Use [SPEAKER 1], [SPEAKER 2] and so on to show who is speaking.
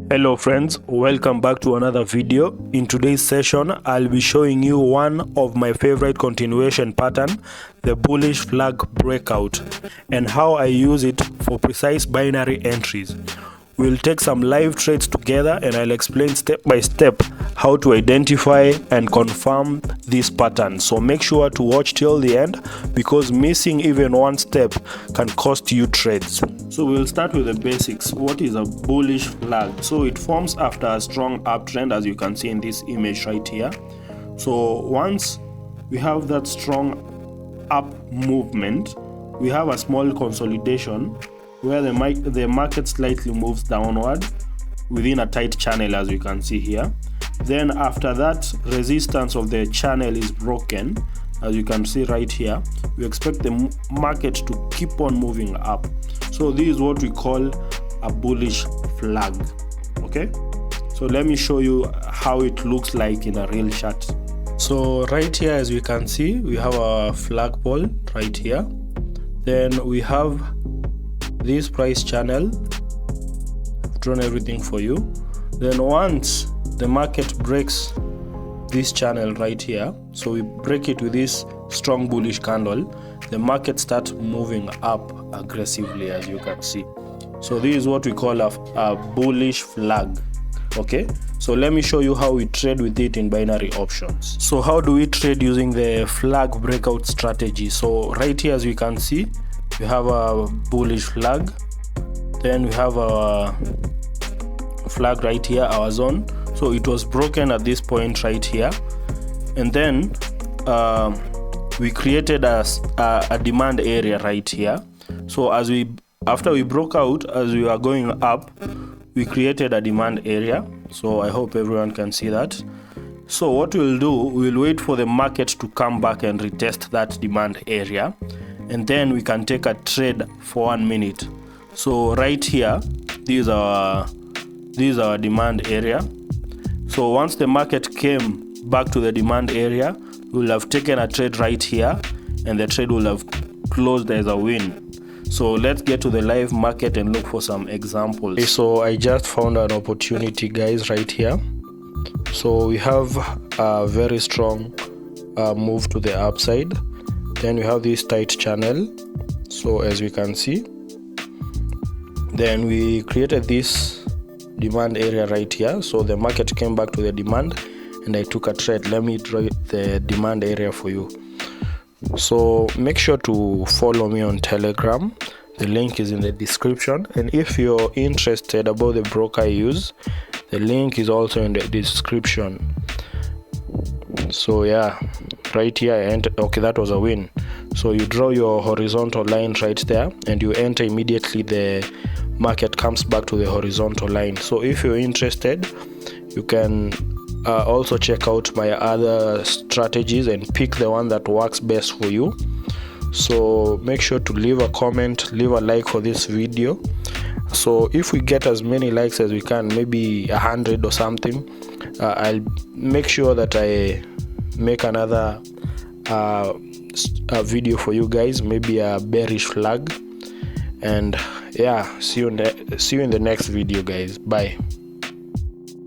[SPEAKER 1] Hello friends, welcome back to another video. In today's session, I'll be showing you one of my favorite continuation pattern, the bullish flag breakout, and how I use it for precise binary entries. We'll take some live trades together and I'll explain step by step how to identify and confirm this pattern. So make sure to watch till the end because missing even one step can cost you trades. So we'll start with the basics. What is a bullish flag? So it forms after a strong uptrend, as you can see in this image right here. So once we have that strong up movement, we have a small consolidation where the market slightly moves downward within a tight channel, as you can see here. Then after that, resistance of the channel is broken, as you can see right here. We expect the market to keep on moving up. So this is what we call a bullish flag. Okay, so let me show you how it looks like in a real chart. So right here, as we can see, we have a flagpole right here. Then we have this price channel. I've drawn everything for you. Then once the market breaks this channel right here, so we break it with this strong bullish candle, the market starts moving up aggressively, as you can see. So this is what we call a bullish flag. Okay, so let me show you how we trade with it in binary options. So how do we trade using the flag breakout strategy? So right here, as you can see, we have a bullish flag, then we have a flag right here, our zone. So it was broken at this point right here, and then we created a demand area right here. So after we broke out, as we were going up, we created a demand area. So I hope everyone can see that. So what we'll do, we'll wait for the market to come back and retest that demand area, and then we can take a trade for 1 minute. So right here, this is our demand area. So once the market came back to the demand area, we'll have taken a trade right here, and the trade will have closed as a win. So let's get to the live market and look for some examples. Okay, so I just found an opportunity, guys, right here. So we have a very strong move to the upside. Then we have this tight channel, so as we can see. Then we created this demand area right here. So the market came back to the demand and I took a trade. Let me draw the demand area for you. So make sure to follow me on Telegram. The link is in the description, and if you're interested about the broker I use, the link is also in the description. So yeah, right here I entered. Okay, that was a win. So you draw your horizontal line right there and you enter immediately. The market comes back to the horizontal line. So if you're interested, you can also check out my other strategies and pick the one that works best for you. So make sure to leave a comment, leave a like for this video. So if we get as many likes as we can, maybe 100 or something, I'll make sure that I make another video for you guys, maybe a bearish flag. And yeah, see you in the next video, guys. Bye.